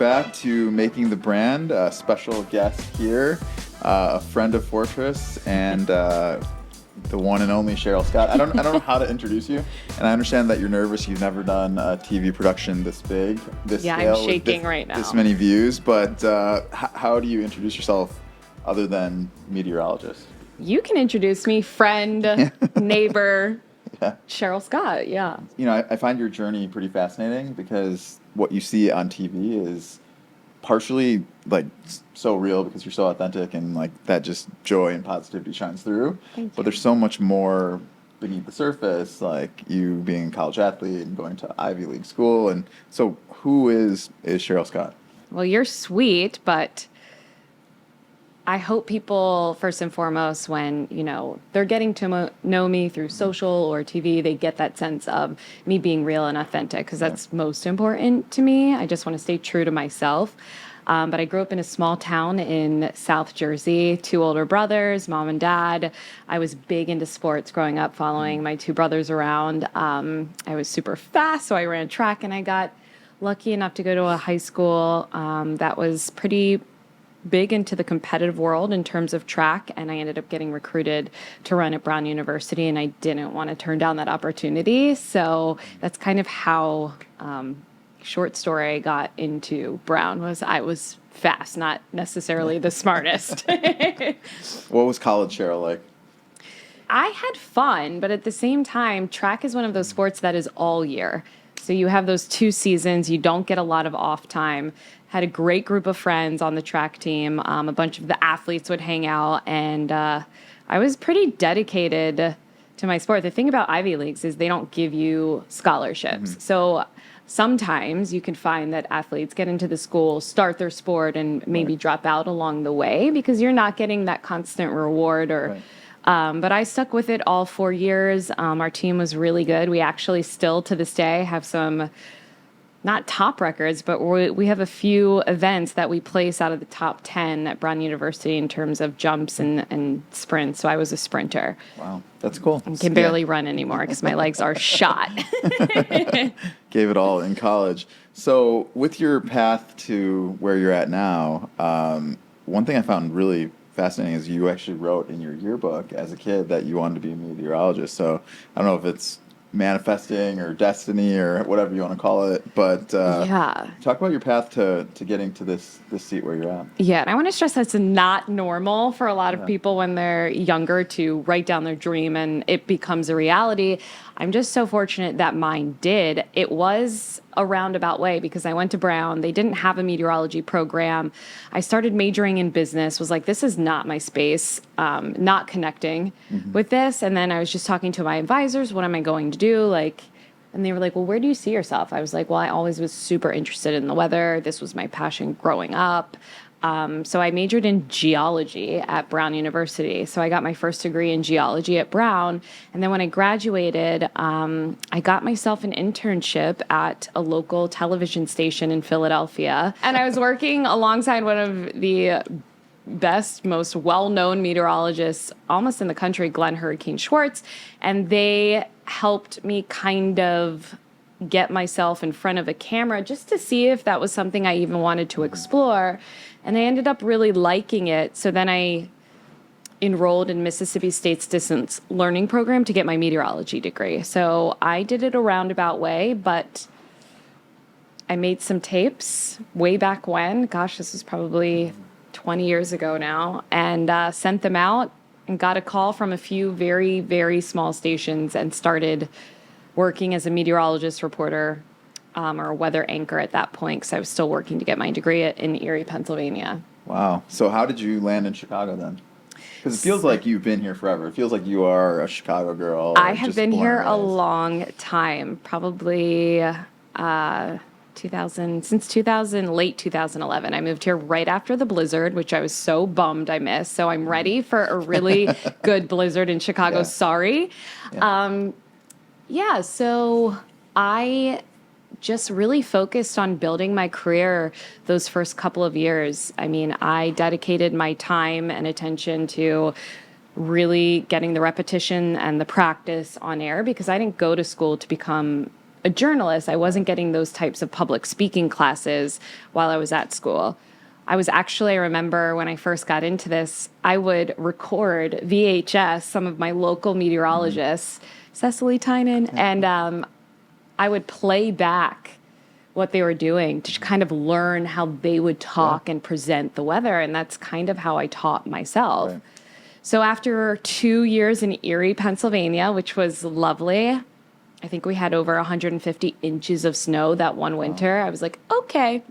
back to Making the Brand. A special guest here, a friend of Fortress, and the one and only Cheryl Scott. I don't know how to introduce you, and I understand that you're nervous. You've never done a TV production this big, this scale, I'm shaking right now. This many views. But how do you introduce yourself other than meteorologist? You can introduce me, friend, neighbor, Cheryl Scott. Yeah. You know, I find your journey pretty fascinating because what you see on TV is partially like so real because you're so authentic and like that just joy and positivity shines through. But there's so much more beneath the surface, like you being a college athlete and going to Ivy League school. And so who is Cheryl Scott? Well, you're sweet, but I hope people, first and foremost, when, they're getting to know me through social or TV, they get that sense of me being real and authentic because that's most important to me. I just want to stay true to myself. But I grew up in a small town in South Jersey, 2 older brothers, mom and dad. I was big into sports growing up, following my 2 brothers around. I was super fast, so I ran track, and I got lucky enough to go to a high school that was pretty big into the competitive world in terms of track, and I ended up getting recruited to run at Brown University, and I didn't want to turn down that opportunity. So that's kind of how, short story, I got into Brown was I was fast, not necessarily the smartest. What was college Cheryl like? I had fun, but at the same time, track is one of those sports that is all year. So you have those 2 seasons, you don't get a lot of off time. Had a great group of friends on the track team. A bunch of the athletes would hang out, and I was pretty dedicated to my sport. The thing about Ivy Leagues is they don't give you scholarships. Mm-hmm. So sometimes you can find that athletes get into the school, start their sport, and maybe drop out along the way because you're not getting that constant reward or but I stuck with it all 4 years. Our team was really good. We actually still, to this day, have some, not top records, but we have a few events that we place out of the top 10 at Brown University in terms of jumps and sprints. So I was a sprinter. Wow, that's cool. I can barely run anymore because my legs are shot. Gave it all in college. So with your path to where you're at now, one thing I found really fascinating is you actually wrote in your yearbook as a kid that you wanted to be a meteorologist. So I don't know if it's manifesting or destiny or whatever you want to call it, but talk about your path to getting to this seat where you're at. Yeah, and I want to stress that's not normal for a lot of people when they're younger to write down their dream and it becomes a reality. I'm just so fortunate that mine did. It was a roundabout way because I went to Brown. They didn't have a meteorology program. I started majoring in business, was like, this is not my space, not connecting with this. And then I was just talking to my advisors, what am I going to do? And they were like, well, where do you see yourself? I was like, well, I always was super interested in the weather. This was my passion growing up. So I majored in geology at Brown University. So I got my first degree in geology at Brown. And then when I graduated, I got myself an internship at a local television station in Philadelphia. And I was working alongside one of the best, most well-known meteorologists almost in the country, Glenn Hurricane Schwartz. And they helped me kind of get myself in front of a camera just to see if that was something I even wanted to explore. And I ended up really liking it. So then I enrolled in Mississippi State's distance learning program to get my meteorology degree. So I did it a roundabout way, but I made some tapes way back when. Gosh, this was probably 20 years ago now. And sent them out and got a call from a few very, very small stations and started working as a meteorologist reporter or a weather anchor at that point because I was still working to get my degree in Erie, Pennsylvania. Wow. So how did you land in Chicago then? Because it feels like you've been here forever. It feels like you are a Chicago girl. I have been here a long time, probably since 2000, late 2011. I moved here right after the blizzard, which I was so bummed I missed. So I'm ready for a really good blizzard in Chicago. Yeah. Sorry. Yeah. So I just really focused on building my career those first couple of years. I mean, I dedicated my time and attention to really getting the repetition and the practice on air because I didn't go to school to become a journalist. I wasn't getting those types of public speaking classes while I was at school. I remember when I first got into this, I would record VHS, some of my local meteorologists, Cecily Tynan, and I would play back what they were doing to kind of learn how they would talk and present the weather. And that's kind of how I taught myself. Right. So after 2 years in Erie, Pennsylvania, which was lovely, I think we had over 150 inches of snow that one winter. I was like, okay.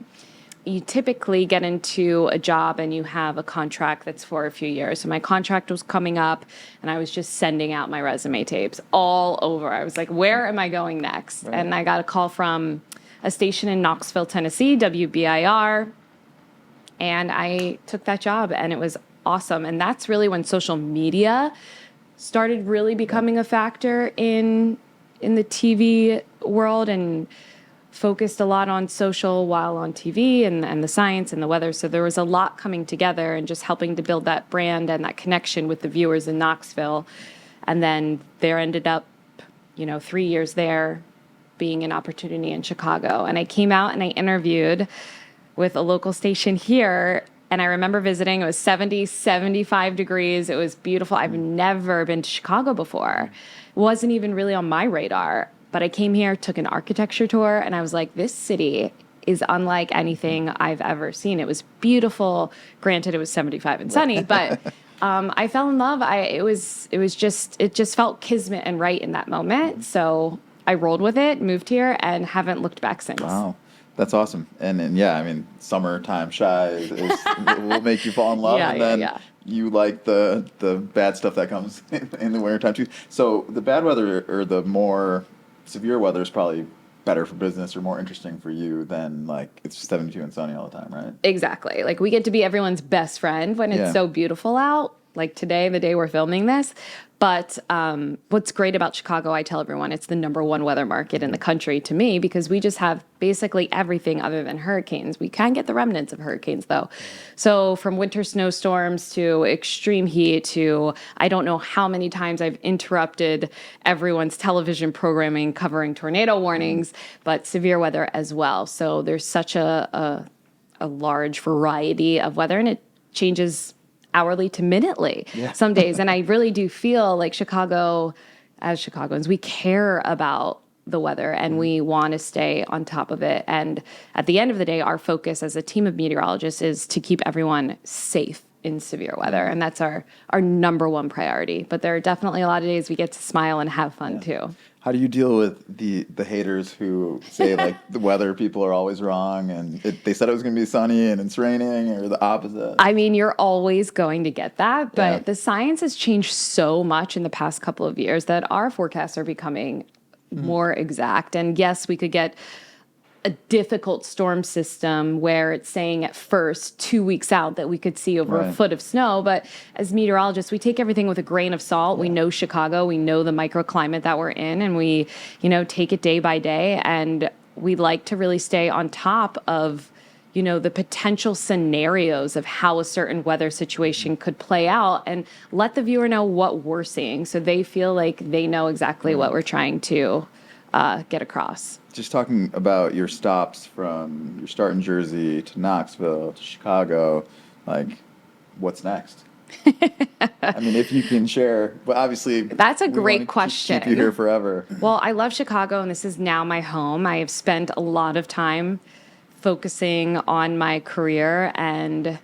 You typically get into a job and you have a contract that's for a few years. So my contract was coming up and I was just sending out my resume tapes all over. I was like, where am I going next? Right. And I got a call from a station in Knoxville, Tennessee, WBIR. And I took that job and it was awesome. And that's really when social media started really becoming a factor in the TV world, and focused a lot on social while on TV and the science and the weather. So there was a lot coming together and just helping to build that brand and that connection with the viewers in Knoxville. And then there ended up, 3 years there being an opportunity in Chicago. And I came out and I interviewed with a local station here. And I remember visiting, it was 70, 75 degrees. It was beautiful. I've never been to Chicago before. It wasn't even really on my radar. But I came here, took an architecture tour, and I was like, this city is unlike anything I've ever seen. It was beautiful. Granted, it was 75 and sunny, but I fell in love. It just felt kismet and right in that moment. So I rolled with it, moved here, and haven't looked back since. Wow. That's awesome. And yeah, I mean, summertime shy will make you fall in love. And then you like the bad stuff that comes in the wintertime too. So the bad weather or the more severe weather is probably better for business or more interesting for you than like it's 72 and sunny all the time, right? Exactly. Like we get to be everyone's best friend when it's so beautiful out, like today, the day we're filming this. But what's great about Chicago, I tell everyone, it's the #1 weather market in the country to me, because we just have basically everything other than hurricanes. We can get the remnants of hurricanes, though. So from winter snowstorms to extreme heat to I don't know how many times I've interrupted everyone's television programming covering tornado warnings, but severe weather as well. So there's such a large variety of weather, and it changes hourly to minutely some days. And I really do feel like Chicago, as Chicagoans, we care about the weather and we want to stay on top of it. And at the end of the day, our focus as a team of meteorologists is to keep everyone safe in severe weather. And that's our #1 priority. But there are definitely a lot of days we get to smile and have fun too. How do you deal with the haters who say like the weather people are always wrong and they said it was going to be sunny and it's raining, or the opposite? I mean, you're always going to get that, but the science has changed so much in the past couple of years that our forecasts are becoming more exact. And yes, we could get a difficult storm system where it's saying at first 2 weeks out that we could see over a foot of snow. But as meteorologists, we take everything with a grain of salt. We know Chicago, we know the microclimate that we're in, and we, take it day by day. And we like to really stay on top of, the potential scenarios of how a certain weather situation could play out and let the viewer know what we're seeing so they feel like they know exactly what we're trying to get across. Just talking about your stops from your start in Jersey to Knoxville to Chicago, like, what's next? I mean, if you can share, but obviously that's a great question. Keep you here forever. Well, I love Chicago, and this is now my home. I have spent a lot of time focusing on my career, and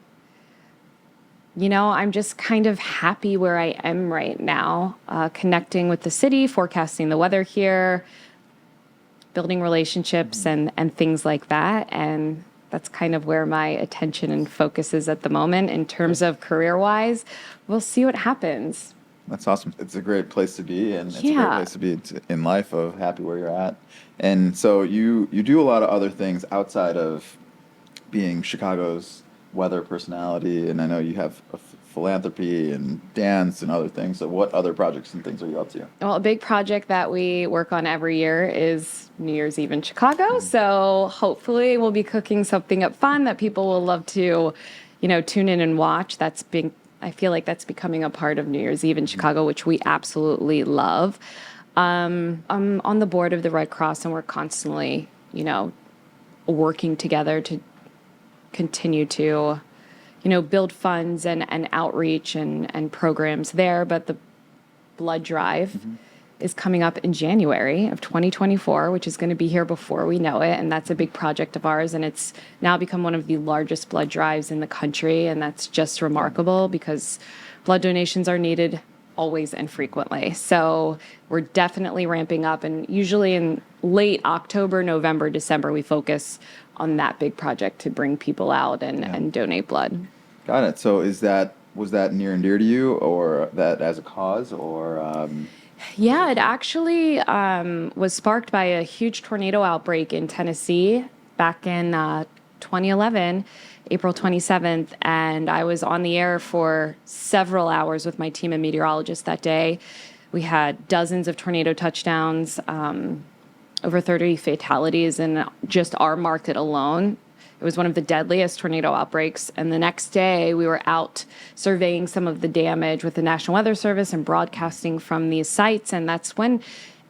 I'm just kind of happy where I am right now, connecting with the city, forecasting the weather here, building relationships and things like that. And that's kind of where my attention and focus is at the moment in terms of career-wise. We'll see what happens. That's awesome. It's a great place to be, and it's a great place to be in life, of happy where you're at. And so you do a lot of other things outside of being Chicago's weather personality, and I know you have a philanthropy and dance and other things. So what other projects and things are you up to? Well, a big project that we work on every year is New Year's Eve in Chicago. So hopefully we'll be cooking something up fun that people will love to, tune in and watch. I feel like that's becoming a part of New Year's Eve in Chicago, which we absolutely love. I'm on the board of the Red Cross, and we're constantly, working together to continue to, build funds and outreach and programs there. But the blood drive is coming up in January of 2024, which is going to be here before we know it. And that's a big project of ours. And it's now become one of the largest blood drives in the country. And that's just remarkable because blood donations are needed always and frequently. So we're definitely ramping up. And usually in late October, November, December, we focus on that big project to bring people out and donate blood. Got it. So was that near and dear to you, or that as a cause, or? Yeah, it actually was sparked by a huge tornado outbreak in Tennessee back in 2011, April 27th. And I was on the air for several hours with my team of meteorologists that day. We had dozens of tornado touchdowns, over 30 fatalities in just our market alone. It was one of the deadliest tornado outbreaks. And the next day, we were out surveying some of the damage with the National Weather Service and broadcasting from these sites. And that's when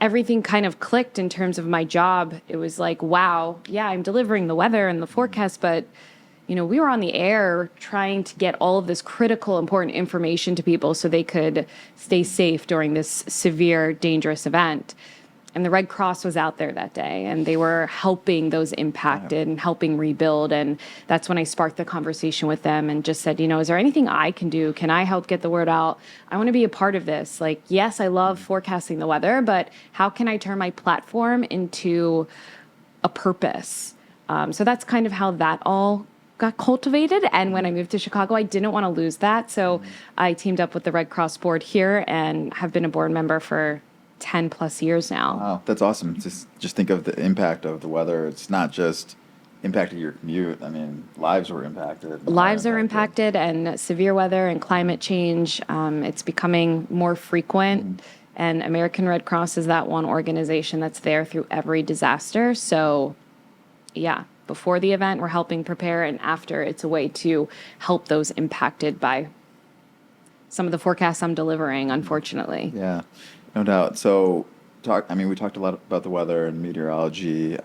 everything kind of clicked in terms of my job. It was like, wow, yeah, I'm delivering the weather and the forecast, but we were on the air trying to get all of this critical, important information to people so they could stay safe during this severe, dangerous event. And the Red Cross was out there that day, and they were helping those impacted and helping rebuild. And that's when I sparked the conversation with them and just said, is there anything I can do? Can I help get the word out? I want to be a part of this. Like, yes, I love forecasting the weather, but how can I turn my platform into a purpose? So that's kind of how that all got cultivated. And when I moved to Chicago, I didn't want to lose that. So I teamed up with the Red Cross board here and have been a board member for 10 plus years now. Wow, that's awesome. Just think of the impact of the weather. It's not just impacted your commute. I mean, lives were impacted. Lives are impacted, and severe weather and climate change. It's becoming more frequent. And American Red Cross is that one organization that's there through every disaster. So, yeah, before the event, we're helping prepare, and after, it's a way to help those impacted by some of the forecasts I'm delivering, unfortunately. Yeah. No doubt. So, we talked a lot about the weather and meteorology.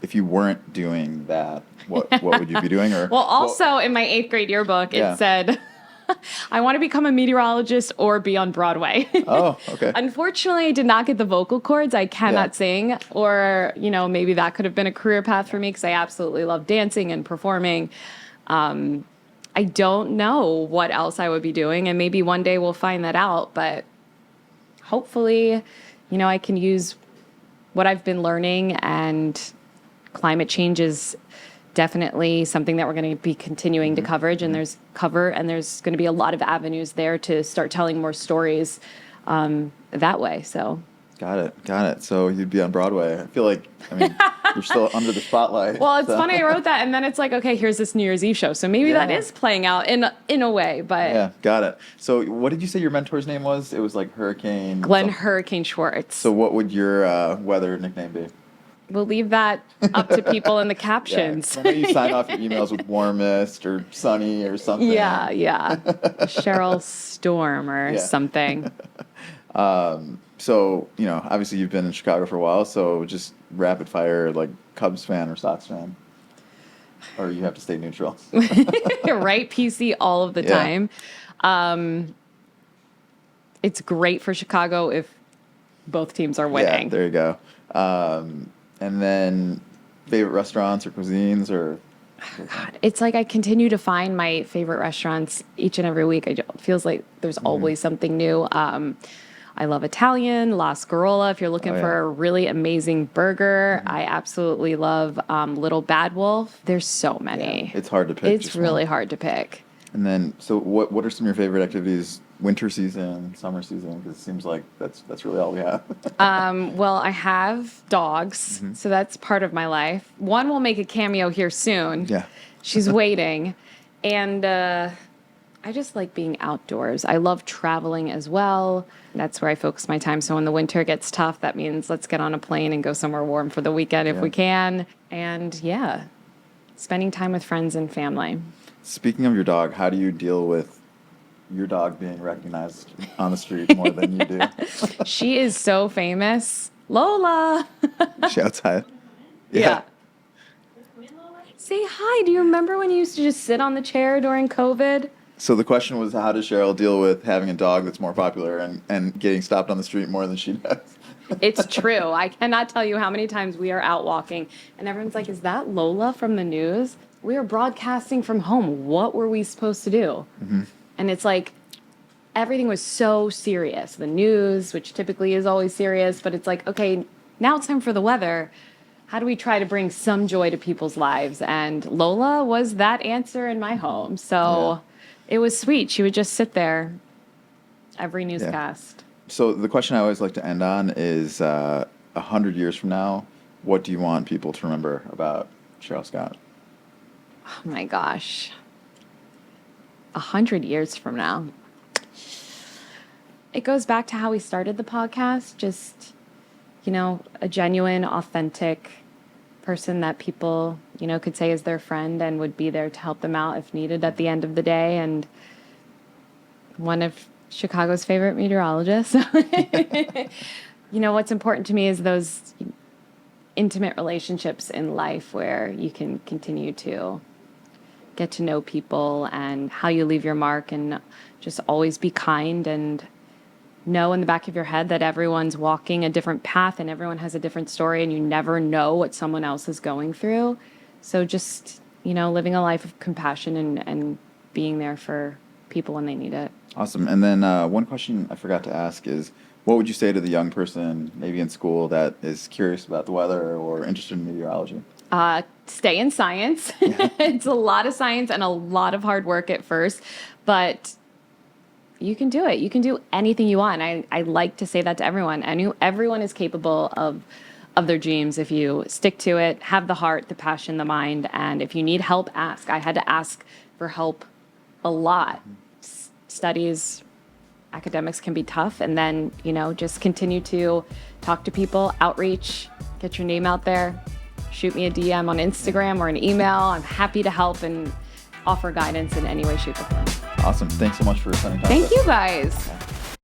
If you weren't doing that, what would you be doing? Or well, also in my 8th grade yearbook, it said, I want to become a meteorologist or be on Broadway. Oh, okay. Unfortunately, I did not get the vocal cords. I cannot sing, or, maybe that could have been a career path for me because I absolutely love dancing and performing. I don't know what else I would be doing, and maybe one day we'll find that out, but hopefully, I can use what I've been learning, and climate change is definitely something that we're going to be continuing to coverage, and there's going to be a lot of avenues there to start telling more stories that way. So. Got it. So you'd be on Broadway. I feel like, you're still under the spotlight. Well, it's funny I wrote that, and then it's like, okay, here's this New Year's Eve show. So maybe that is playing out in a way, but. Yeah, got it. So what did you say your mentor's name was? It was like Hurricane. Glenn Hurricane Schwartz. So what would your weather nickname be? We'll leave that up to people in the captions. Yeah, I know you sign off your emails with warmest or sunny or something. Yeah. Cheryl Storm or something. So, obviously you've been in Chicago for a while, so just rapid fire, like Cubs fan or Sox fan? Or you have to stay neutral? Right? PC all of the time. It's great for Chicago if both teams are winning. Yeah, there you go. And then favorite restaurants or cuisines or... God, it's like I continue to find my favorite restaurants each and every week. It feels like there's always something new. I love Italian, La Scarola, if you're looking for a really amazing burger. I absolutely love Little Bad Wolf. There's so many. Yeah, it's hard to pick. It's really hard to pick. And then, so what are some of your favorite activities, winter season, summer season? Because it seems like that's really all we have. Well, I have dogs, so that's part of my life. One will make a cameo here soon. Yeah. She's waiting. And I just like being outdoors. I love traveling as well. That's where I focus my time. So when the winter gets tough, that means let's get on a plane and go somewhere warm for the weekend if we can. And spending time with friends and family. Speaking of your dog, how do you deal with your dog being recognized on the street more than you do. She is so famous. Lola. Shouts out. Yeah. Say hi. Do you remember when you used to just sit on the chair during COVID? So the question was, how does Cheryl deal with having a dog that's more popular and getting stopped on the street more than she does? It's true. I cannot tell you how many times we are out walking and everyone's like, is that Lola from the news? We are broadcasting from home. What were we supposed to do? Mm-hmm. And it's like, everything was so serious. The news, which typically is always serious, but it's like, okay, now it's time for the weather. How do we try to bring some joy to people's lives? And Lola was that answer in my home. So it was sweet. She would just sit there every newscast. So the question I always like to end on is 100 years from now, what do you want people to remember about Cheryl Scott? Oh my gosh. 100 years from now. It goes back to how we started the podcast. Just, a genuine, authentic person that people, could say is their friend and would be there to help them out if needed at the end of the day. And one of Chicago's favorite meteorologists. What's important to me is those intimate relationships in life where you can continue to get to know people and how you leave your mark, and just always be kind and know in the back of your head that everyone's walking a different path and everyone has a different story and you never know what someone else is going through. So just, living a life of compassion and being there for people when they need it. Awesome. And then one question I forgot to ask is, what would you say to the young person, maybe in school, that is curious about the weather or interested in meteorology? Stay in science. It's a lot of science and a lot of hard work at first, but you can do it. You can do anything you want. I like to say that to everyone. Everyone is capable of their dreams if you stick to it, have the heart, the passion, the mind, and if you need help, ask. I had to ask for help a lot. Studies, academics can be tough, and then, just continue to talk to people, outreach, get your name out there. Shoot me a DM on Instagram or an email. I'm happy to help and offer guidance in any way, shape, or form. Awesome. Thanks so much for spending time Thank with us. you, guys.